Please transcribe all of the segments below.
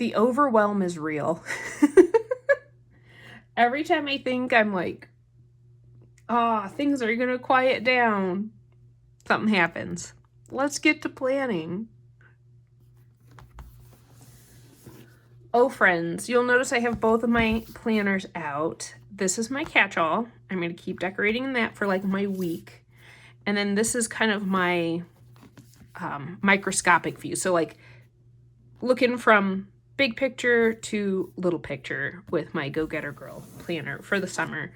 The overwhelm is real. Every time I think I'm like, things are gonna quiet down, something happens. Let's get to planning. Oh, friends, you'll notice I have both of my planners out. This is my catch-all. I'm going to keep decorating that for like my week. And then this is kind of my microscopic view. So like looking from big picture to little picture with my Go Getter Girl planner for the summer.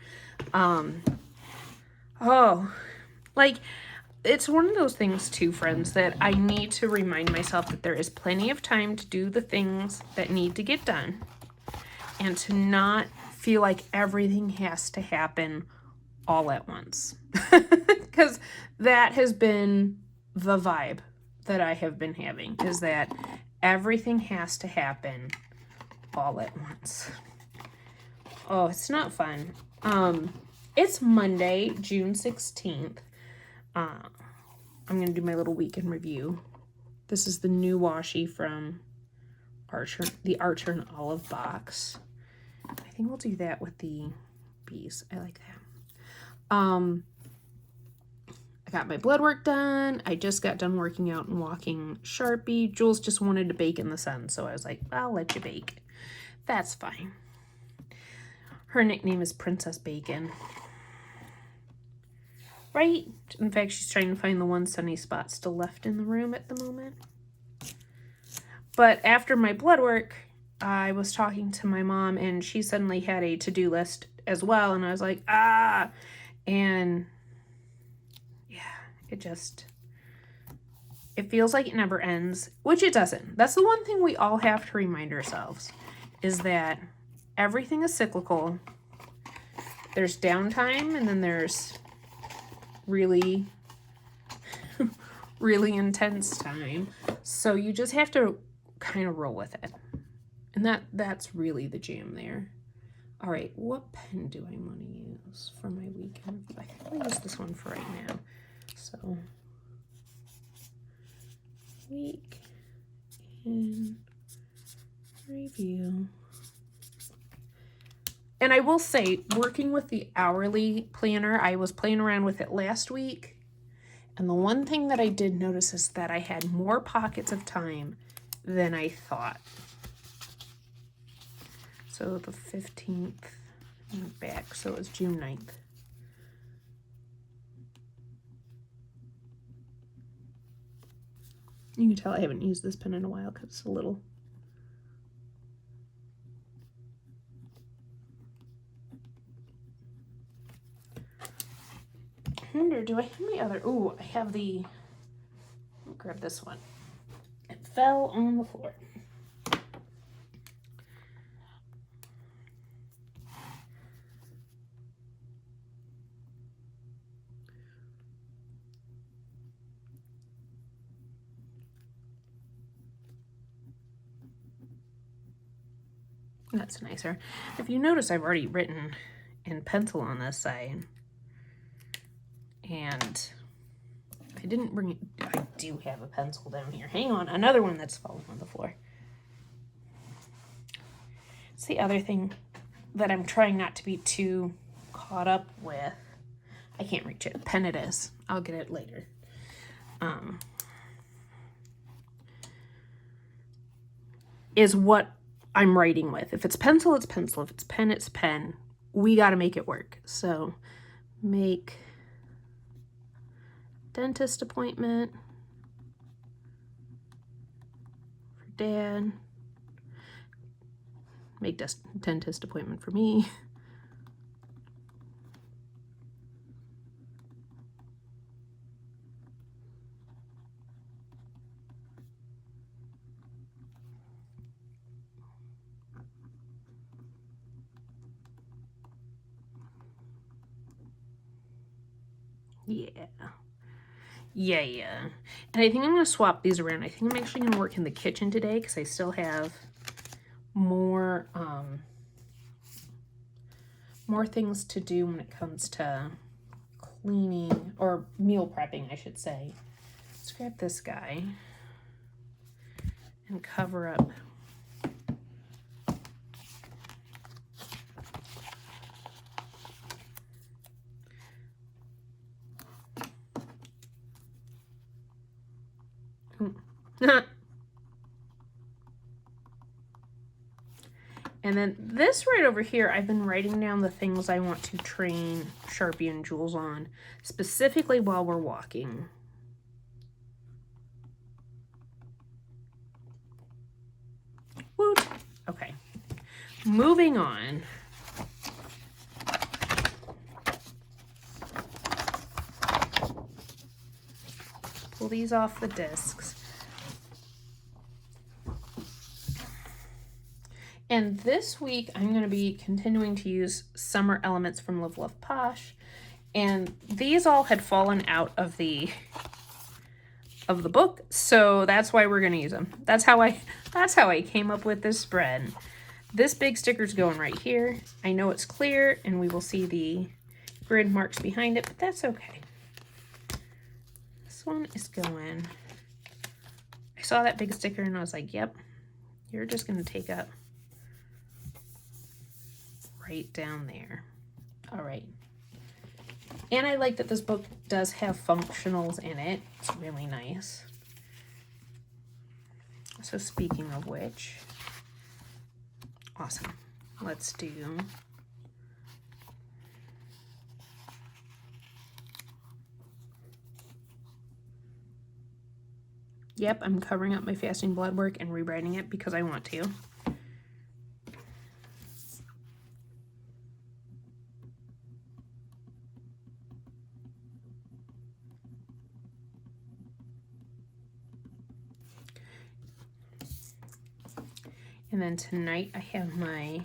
It's one of those things too, friends, that I need to remind myself that there is plenty of time to do the things that need to get done and to not feel like everything has to happen all at once. Because that has been the vibe that I have been having, is that everything has to happen all at once. Oh, it's not fun. It's Monday, June 16th. I'm going to do my little weekend review. This is the new washi from Archer, the Archer and Olive box. I think we'll do that with the bees. I like that. I got my blood work done. I just got done working out and walking Sharpie. Jules just wanted to bake in the sun, so I was like, I'll let you bake. That's fine. Her nickname is Princess Bacon. Right? In fact, she's trying to find the one sunny spot still left in the room at the moment. But after my blood work, I was talking to my mom, and she suddenly had a to-do list as well, and I was like, and yeah, it feels like it never ends, which it doesn't. That's the one thing we all have to remind ourselves, is that everything is cyclical. There's downtime, and then there's really really intense time. So you just have to kind of roll with it. And that's really the jam there. All right, what pen do I want to use for my weekend review? I think I'll use this one for right now. So, week in review. And I will say, working with the hourly planner, I was playing around with it last week. And the one thing that I did notice is that I had more pockets of time than I thought. So the 15th back, so it was June 9th. You can tell I haven't used this pen in a while because it's a little... I wonder, do I have my other... Ooh, I have the... I'll grab this one. It fell on the floor. That's nicer. If you notice, I've already written in pencil on this side. And I didn't bring it. I do have a pencil down here. Hang on, another one that's fallen on the floor. It's the other thing that I'm trying not to be too caught up with. I can't reach it. Pen it is. I'll get it later. Is what I'm writing with. If it's pencil, it's pencil. If it's pen, it's pen. We got to make it work. So make dentist appointment for Dad. Make dentist appointment for me. Yeah. And I think I'm going to swap these around. I think I'm actually going to work in the kitchen today because I still have more things to do when it comes to cleaning or meal prepping, I should say. Let's grab this guy and cover up And then this right over here, I've been writing down the things I want to train Sharpie and Jules on, specifically while we're walking. Woot. Okay. Moving on. Pull these off the discs. And this week, I'm going to be continuing to use Summer Elements from Live Love Posh. And these all had fallen out of the book, so that's why we're going to use them. That's how I came up with this spread. This big sticker's going right here. I know it's clear, and we will see the grid marks behind it, but that's okay. This one is going. I saw that big sticker, and I was like, yep, you're just going to take up right down there. All right. And I like that this book does have functionals in it. It's really nice. So speaking of which, awesome. Let's do yep, I'm covering up my fasting blood work and rewriting it because I want to. And then tonight I have my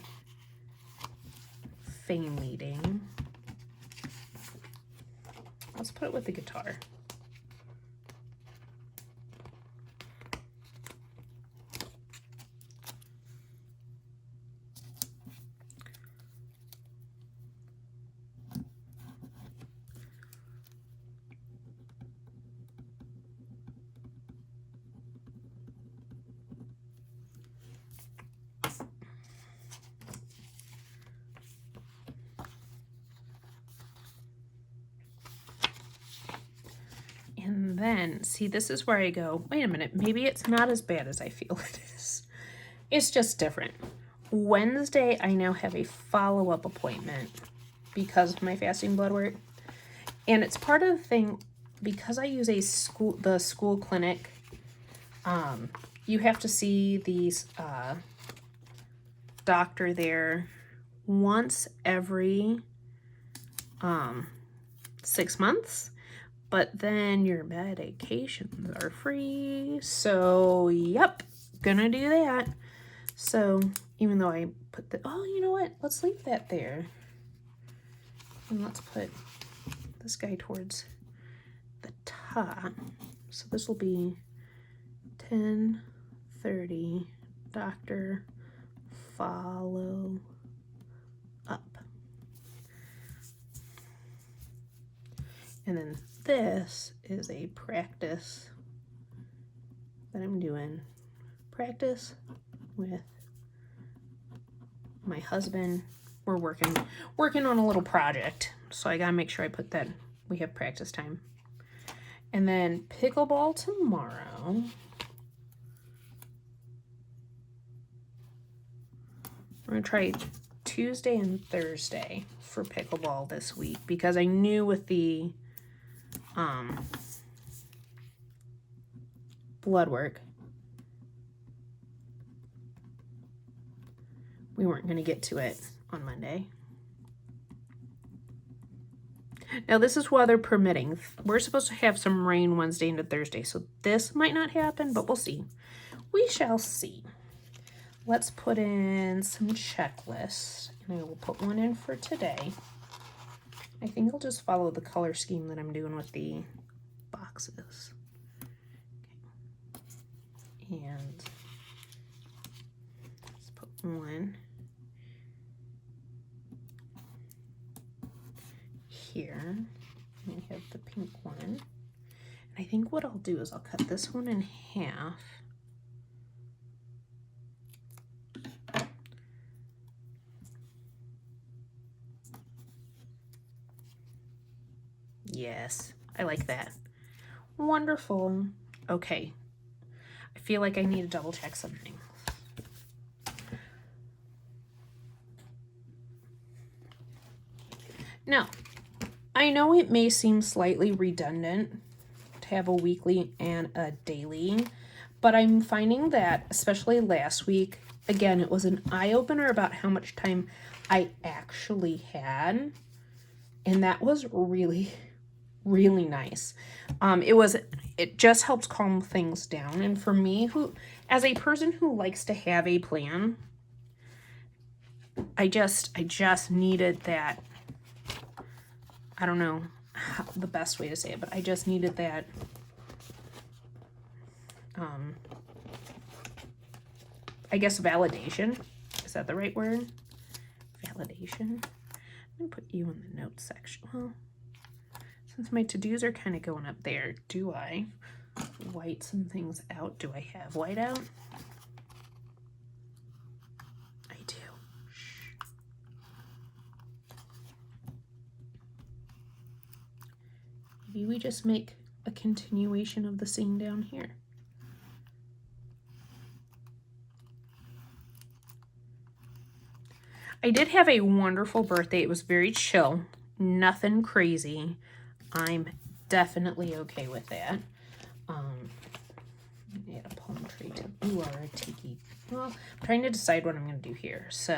fame meeting. Let's put it with the guitar. And then, see, this is where I go, wait a minute, maybe it's not as bad as I feel it is. It's just different. Wednesday, I now have a follow-up appointment because of my fasting blood work. And it's part of the thing, because I use the school clinic, you have to see the doctor there once every 6 months. But then your medications are free. So, yep, gonna do that. So, even though I put oh, you know what? Let's leave that there. And let's put this guy towards the top. So this will be 10:30, doctor, follow up. And then this is a practice that I'm doing. Practice with my husband. We're working on a little project. So I gotta make sure I put that, we have practice time. And then pickleball tomorrow. We're gonna try Tuesday and Thursday for pickleball this week because I knew with the blood work we weren't going to get to it on Monday. Now this is weather permitting. We're supposed to have some rain Wednesday into Thursday, so this might not happen, but we'll see. We shall see. Let's put in some checklists, and I will put one in for today. I think I'll just follow the color scheme that I'm doing with the boxes. Okay. And let's put one here. And we have the pink one. And I think what I'll do is I'll cut this one in half. Yes, I like that. Wonderful. Okay. I feel like I need to double check something. Now, I know it may seem slightly redundant to have a weekly and a daily, but I'm finding that, especially last week, again, it was an eye-opener about how much time I actually had, and that was really, really nice. It just helps calm things down, and for me, as a person who likes to have a plan, I just needed that. I don't know the best way to say it, but I just needed that I guess validation. Is that the right word? Validation. I'm gonna put you in the notes section. Well, since my to-dos are kind of going up there, do I white some things out? Do I have white out? I do. Shh. Maybe we just make a continuation of the scene down here. I did have a wonderful birthday. It was very chill, nothing crazy. I'm definitely okay with that. Add a palm tree to or a tiki. Well, I'm trying to decide what I'm going to do here. So,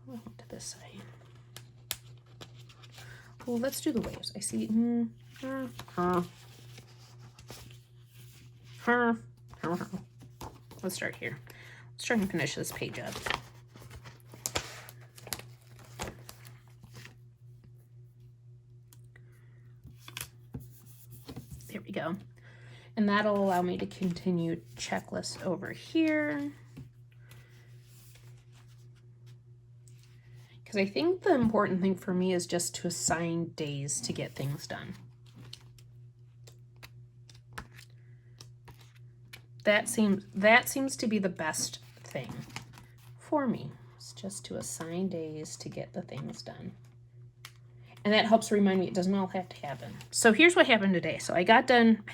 I'll go to this side. Well, let's do the waves. I see. Let's start here. Let's try and finish this page up. There we go. And that'll allow me to continue checklist over here. Because I think the important thing for me is just to assign days to get things done. That seems to be the best thing for me. It's just to assign days to get the things done. And that helps remind me it doesn't all have to happen. So here's what happened today. So I got done, I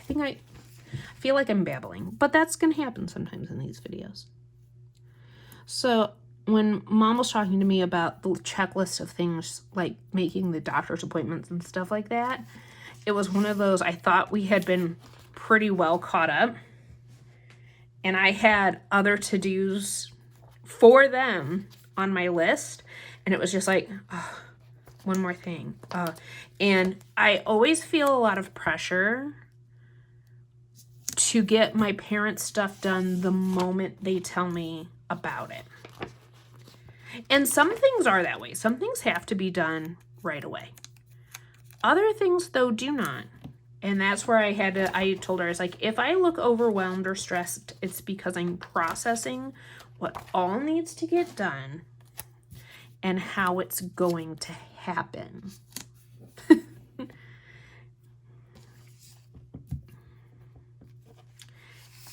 feel like I'm babbling, but that's going to happen sometimes in these videos. So when Mom was talking to me about the checklist of things like making the doctor's appointments and stuff like that, it was one of those, I thought we had been pretty well caught up. And I had other to-dos for them on my list. And it was just like, oh, one more thing. And I always feel a lot of pressure to get my parents' stuff done the moment they tell me about it. And some things are that way. Some things have to be done right away. Other things, though, do not. And that's where I told her, I was like, if I look overwhelmed or stressed, it's because I'm processing what all needs to get done and how it's going to happen.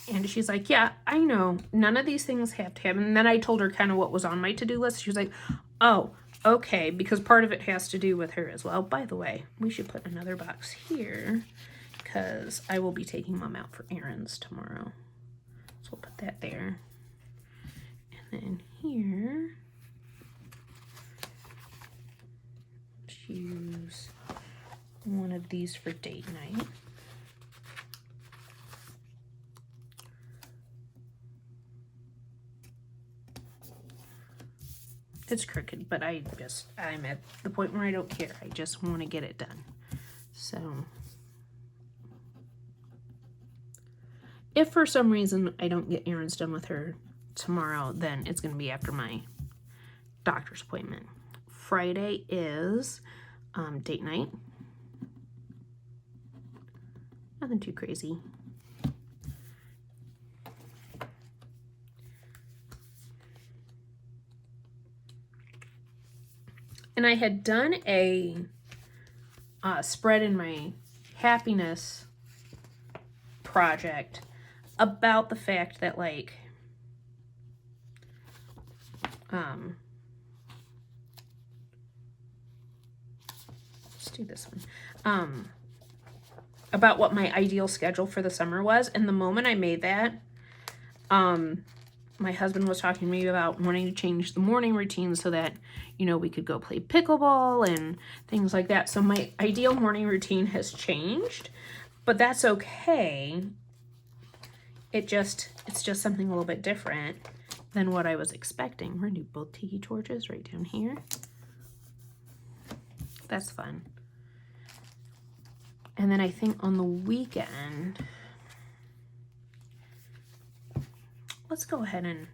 And she's like, yeah, I know. None of these things have to happen. And then I told her kind of what was on my to-do list. She was like, oh, okay, because part of it has to do with her as well. By the way, we should put another box here because I will be taking Mom out for errands tomorrow. So we'll put that there. And then here, choose one of these for date night. It's crooked, but I'm at the point where I don't care. I just want to get it done. So if for some reason I don't get errands done with her tomorrow, then it's going to be after my doctor's appointment. Friday is date night. Nothing too crazy. And I had done a spread in my happiness project about the fact that, like, let's do this one. about what my ideal schedule for the summer was. And the moment I made that, my husband was talking to me about wanting to change the morning routine so that, you know, we could go play pickleball and things like that. So my ideal morning routine has changed, but that's okay. It's just something a little bit different than what I was expecting. We're gonna do both tiki torches right down here. That's fun. And then I think on the weekend, let's go ahead and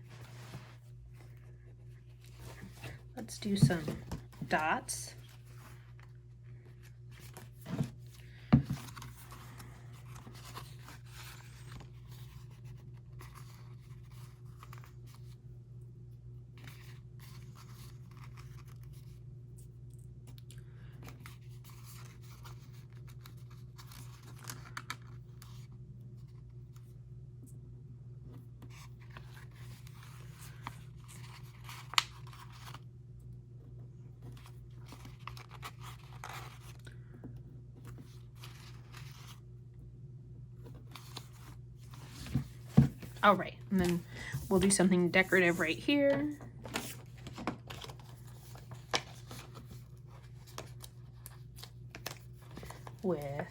let's do some dots. All right, and then we'll do something decorative right here. With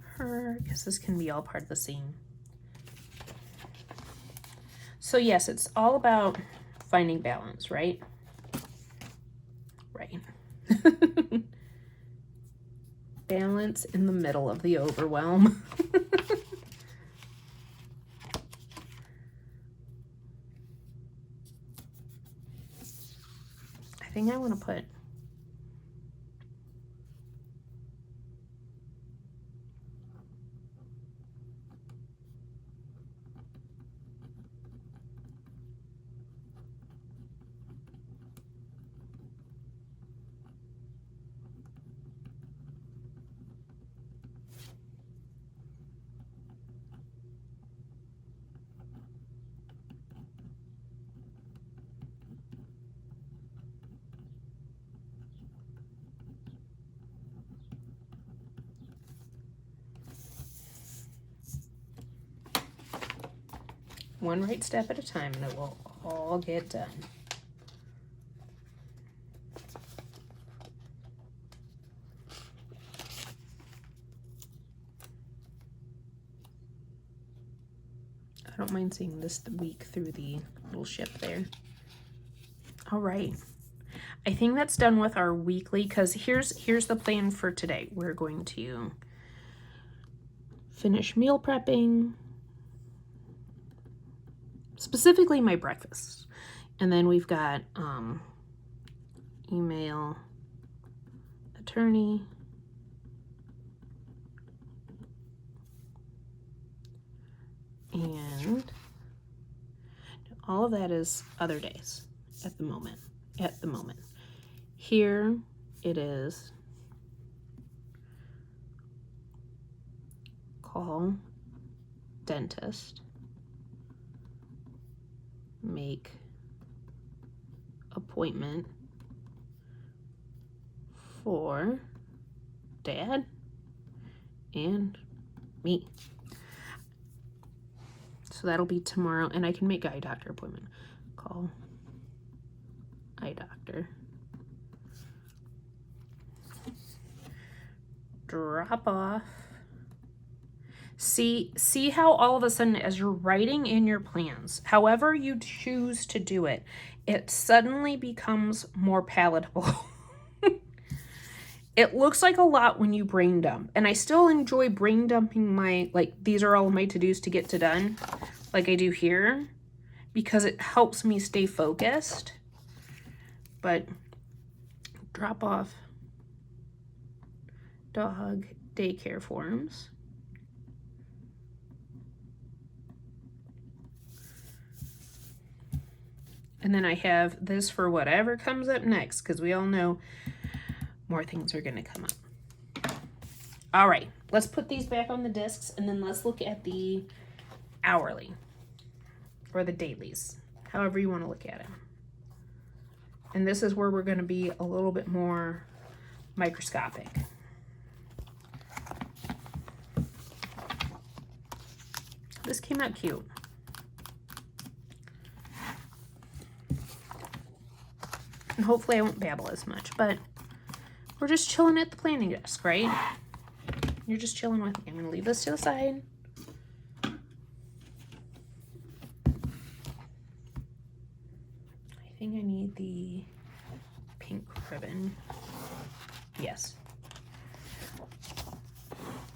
her, because this can be all part of the scene. So yes, it's all about finding balance, right? Right. Balance in the middle of the overwhelm. I think I want to put one right step at a time, and it will all get done. I don't mind seeing this week through the little ship there. All right. I think that's done with our weekly, because here's the plan for today. We're going to finish meal prepping, specifically my breakfast. And then we've got email attorney, and all of that is other days at the moment. Here it is call dentist, make appointment for Dad and me. So that'll be tomorrow, and I can make eye doctor appointment. Call eye doctor. Drop off. See how all of a sudden, as you're writing in your plans, however you choose to do it, it suddenly becomes more palatable. It looks like a lot when you brain dump, and I still enjoy brain dumping my, like, these are all my to-dos to get to done, like I do here, because it helps me stay focused. But drop off dog daycare forms. And then I have this for whatever comes up next, because we all know more things are going to come up. All right, let's put these back on the discs, and then let's look at the hourly or the dailies, however you want to look at it. And this is where we're going to be a little bit more microscopic. This came out cute. And hopefully I won't babble as much, but we're just chilling at the planning desk, right? You're just chilling with me. I'm going to leave this to the side. I think I need the pink ribbon. Yes.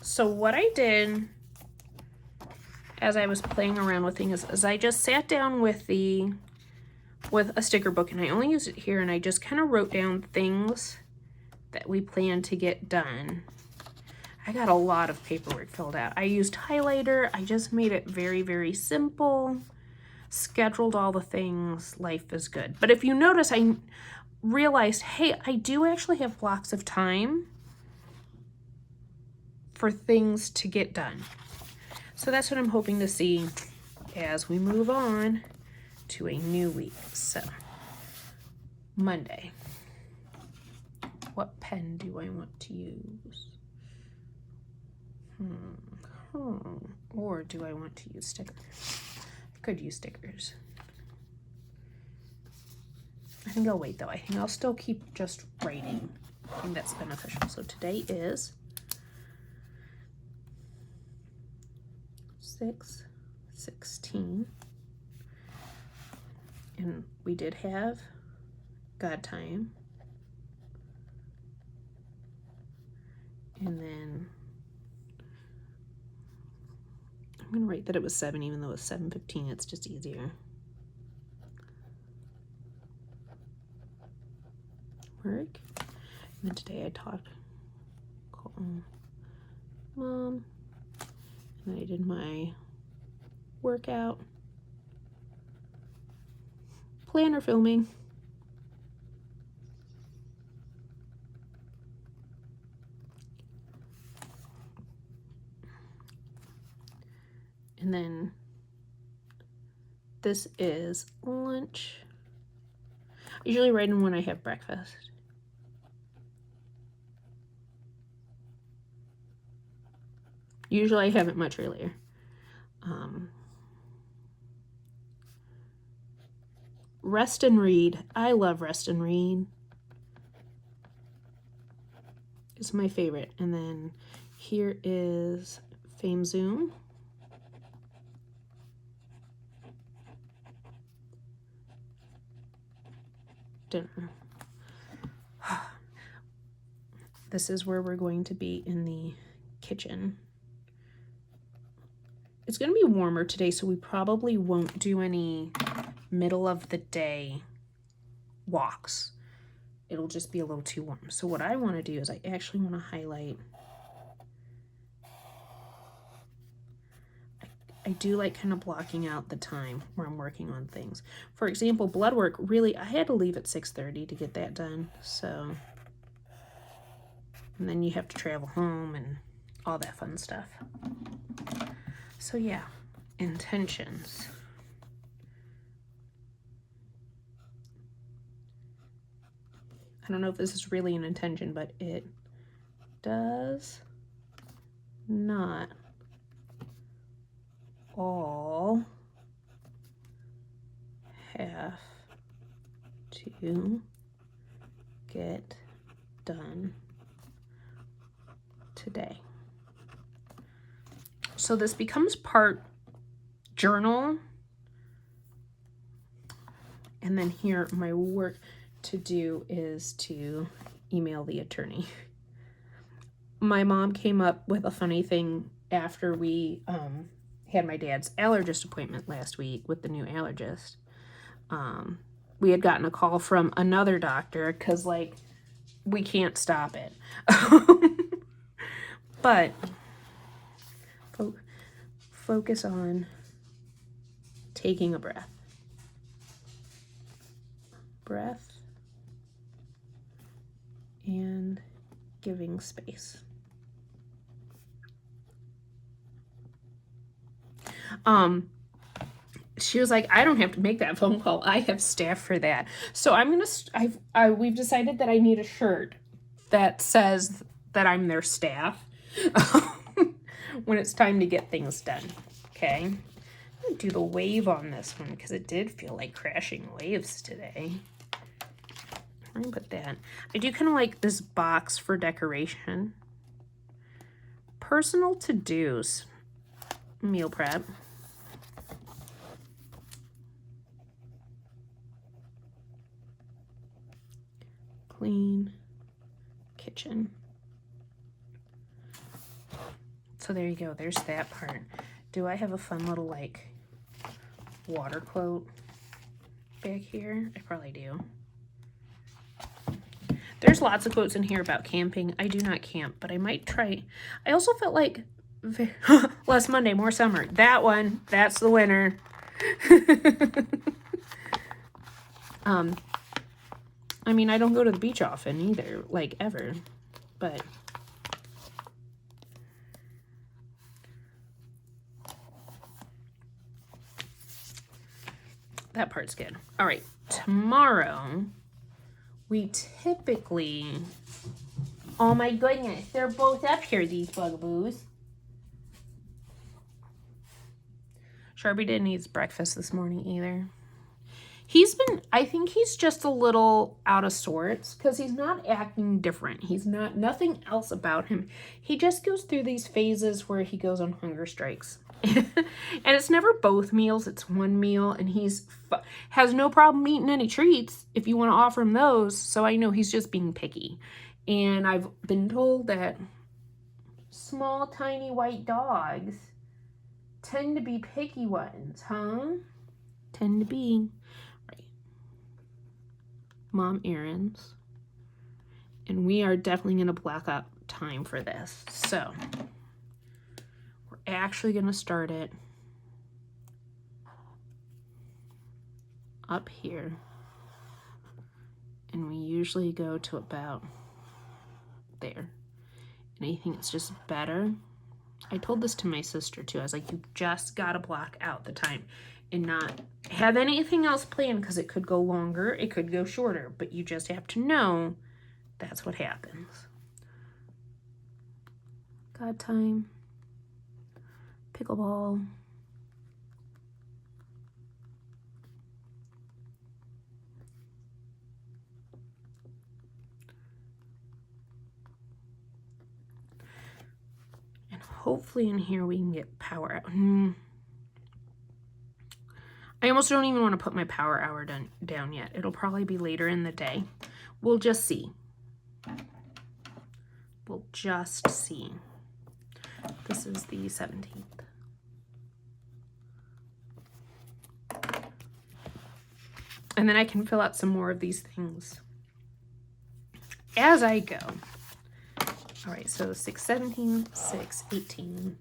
So what I did as I was playing around with things is I just sat down with a sticker book, and I only used it here, and I just kind of wrote down things that we plan to get done. I got a lot of paperwork filled out. I used highlighter. I just made it very, very simple. Scheduled all the things. Life is good. But if you notice, I realized, hey, I do actually have blocks of time for things to get done. So that's what I'm hoping to see as we move on to a new week. So, Monday. What pen do I want to use? Or do I want to use stickers? I could use stickers. I think I'll wait though. I think I'll still keep just writing. I think that's beneficial. So today is 6/16. And we did have God time. And then I'm going to write that it was 7, even though it's 7:15. It's just easier. Work. And then today I talked, called Mom. And then I did my workout. Planner filming. And then this is lunch. I usually write in when I have breakfast. Usually I have it much earlier. Rest and read. I love rest and read. It's my favorite. And then here is Fame Zoom. Dinner. This is where we're going to be in the kitchen. It's going to be warmer today, so we probably won't do any middle of the day walks. It'll just be a little too warm. So what I want to do is I actually want to highlight. I do like kind of blocking out the time where I'm working on things. For example, blood work, really, I had to leave at 6:30 to get that done. So, and then you have to travel home and all that fun stuff. So yeah, intentions. I don't know if this is really an intention, but it does not all have to get done today. So this becomes part journal. And then here, my work to do is to email the attorney. My mom came up with a funny thing after we had my dad's allergist appointment last week with the new allergist. We had gotten a call from another doctor because, like, we can't stop it. But focus on taking a breath. Breath and giving space. she was like, I don't have to make that phone call. I have staff for that. So I'm going to, we've decided that I need a shirt that says that I'm their staff when it's time to get things done. Okay. I'm going to do the wave on this one because it did feel like crashing waves today. I'm going to put that. I do kind of like this box for decoration. Personal to-dos. Meal prep. Clean kitchen. So there you go. There's that part. Do I have a fun little like water quote back here? I probably do. There's lots of quotes in here about camping. I do not camp, but I might try. I also felt like less Monday, more summer. That one, that's the winner. I mean, I don't go to the beach often either, like ever, but that part's good. All right, tomorrow we typically, oh my goodness, they're both up here, these bugaboos. Sharpie didn't eat his breakfast this morning either. I think he's just a little out of sorts because he's not acting different. Nothing else about him. He just goes through these phases where he goes on hunger strikes. And it's never both meals, it's one meal, and has no problem eating any treats if you want to offer him those. So I know he's just being picky. And I've been told that small, tiny white dogs tend to be picky ones, huh? Tend to be. Mom errands, and we are definitely going to block up time for this. So we're actually going to start it up here, and we usually go to about there. And I think it's just better. I told this to my sister too. I was like, you just got to block out the time and not have anything else planned because it could go longer, it could go shorter, but you just have to know that's what happens. God time, pickleball. And hopefully in here we can get power out. I almost don't even want to put my power hour down yet. It'll probably be later in the day. We'll just see. We'll just see. This is the 17th. And then I can fill out some more of these things as I go. All right, so 6/17, 6/18.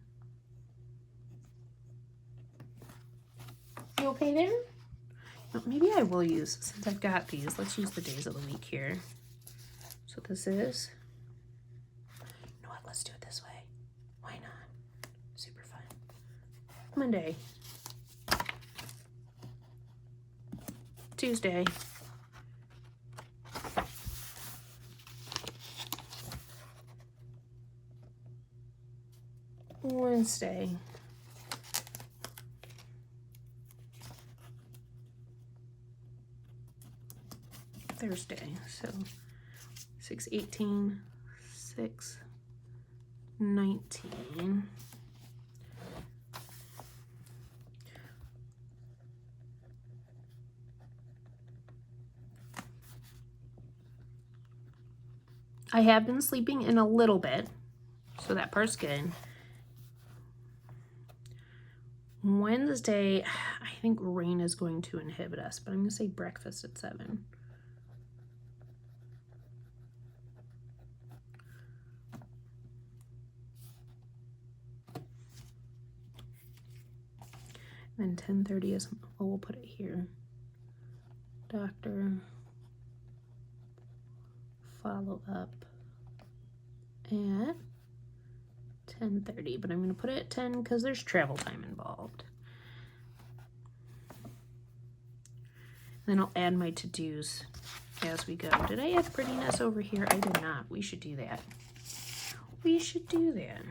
You okay there? No, maybe I will use, since I've got these, let's use the days of the week here. So this is, you know what, let's do it this way. Why not? Super fun. Monday. Tuesday. Wednesday. Thursday. So 6/18, 6/19. I have been sleeping in a little bit, so that part's good. Wednesday, I think rain is going to inhibit us, but I'm going to say breakfast at 7. Then 10:30 is, oh, we'll put it here. Doctor, follow up at 10:30, but I'm going to put it at 10 because there's travel time involved. Then I'll add my to-dos as we go. Did I add prettiness over here? I did not. We should do that. We should do that.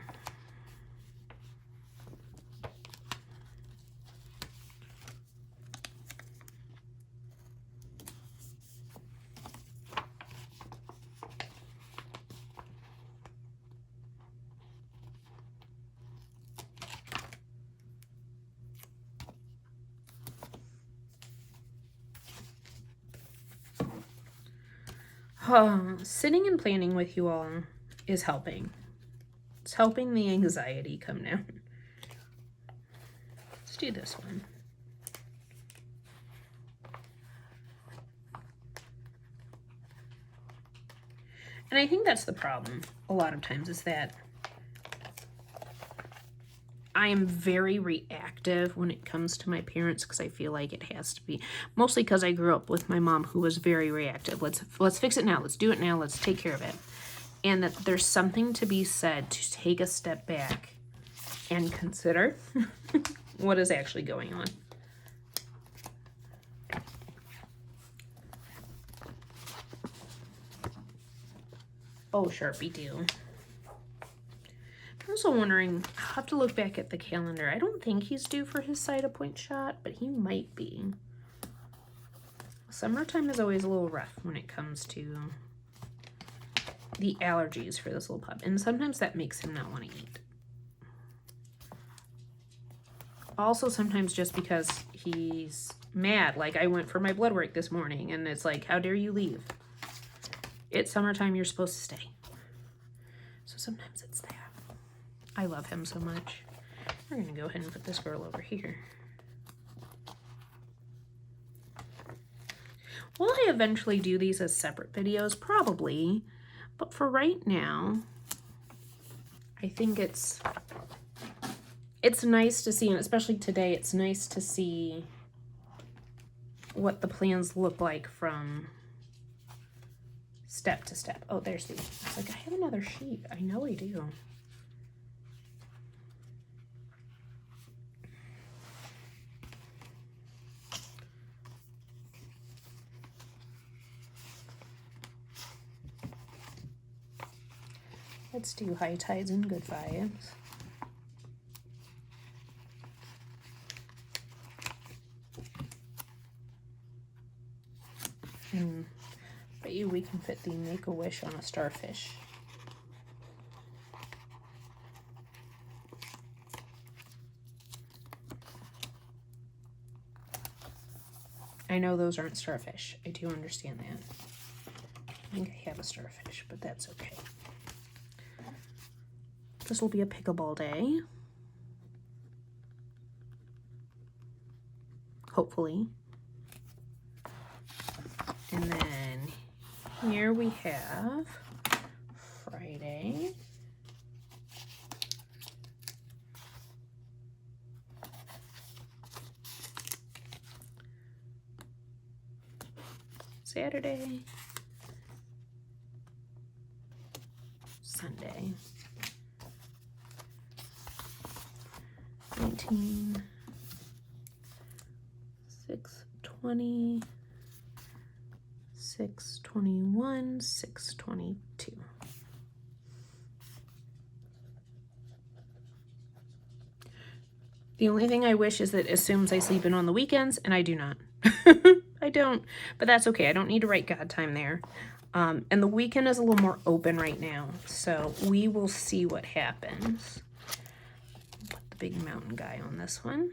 Sitting and planning with you all is helping. It's helping the anxiety come down. Let's do this one. And I think that's the problem a lot of times, is that I am very reactive when it comes to my parents, because I feel like it has to be, mostly because I grew up with my mom who was very reactive. Let's fix it now. Let's do it now. Let's take care of it. And that there's something to be said to take a step back and consider what is actually going on. Oh, Sharpie do. I'm also wondering, I'll have to look back at the calendar. I don't think he's due for his Cytopoint shot, but he might be. Summertime is always a little rough when it comes to the allergies for this little pup. And sometimes that makes him not want to eat. Also, sometimes just because he's mad. Like, I went for my blood work this morning, and it's like, how dare you leave? It's summertime, you're supposed to stay. So sometimes it's that. I love him so much. We're going to go ahead and put this girl over here. Will I eventually do these as separate videos? Probably. But for right now, I think it's nice to see, and especially today, it's nice to see what the plans look like from step to step. Oh, there's the, it's like, I have another sheet. I know I do. Let's do high tides and good vibes. Bet you we can fit the Make-A-Wish on a starfish. I know those aren't starfish. I do understand that. I think I have a starfish, but that's okay. This will be a pickleball day. Hopefully. And then here we have Friday. Saturday. Sunday. 19, 6:20, 6:21, 6:22. The only thing I wish is that it assumes I sleep in on the weekends, and I do not. I don't, but that's okay. I don't need to write God time there. And the weekend is a little more open right now, so we will see what happens. Put the big mountain guy on this one.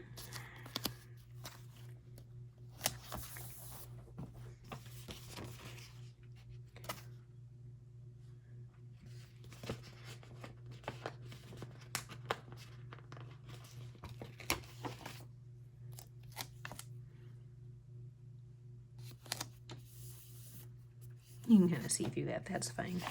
You can kind of see through that, that's fine.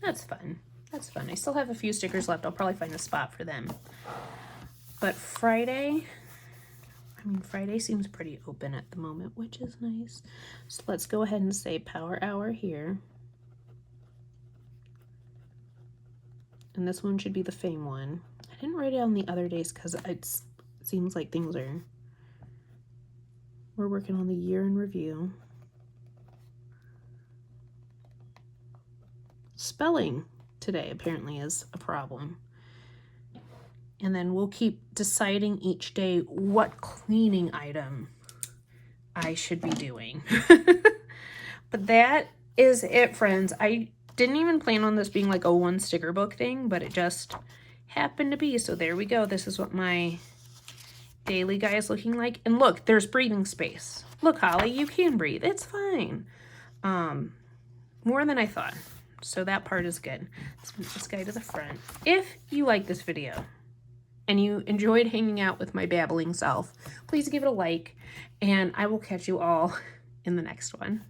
That's fun. That's fun. I still have a few stickers left. I'll probably find a spot for them. But Friday, I mean, Friday seems pretty open at the moment, which is nice. So let's go ahead and say power hour here. And this one should be the Fame one. I didn't write it on the other days because it seems like we're working on the year in review. Spelling today apparently is a problem. And then we'll keep deciding each day what cleaning item I should be doing. But that is it, friends. I didn't even plan on this being like a one sticker book thing, but it just happened to be. So there we go. This is what my daily guy is looking like. And look, there's breathing space. Look, Holly, you can breathe. It's fine. More than I thought. So that part is good. Let's move this guy to the front. If you like this video and you enjoyed hanging out with my babbling self, please give it a like, and I will catch you all in the next one.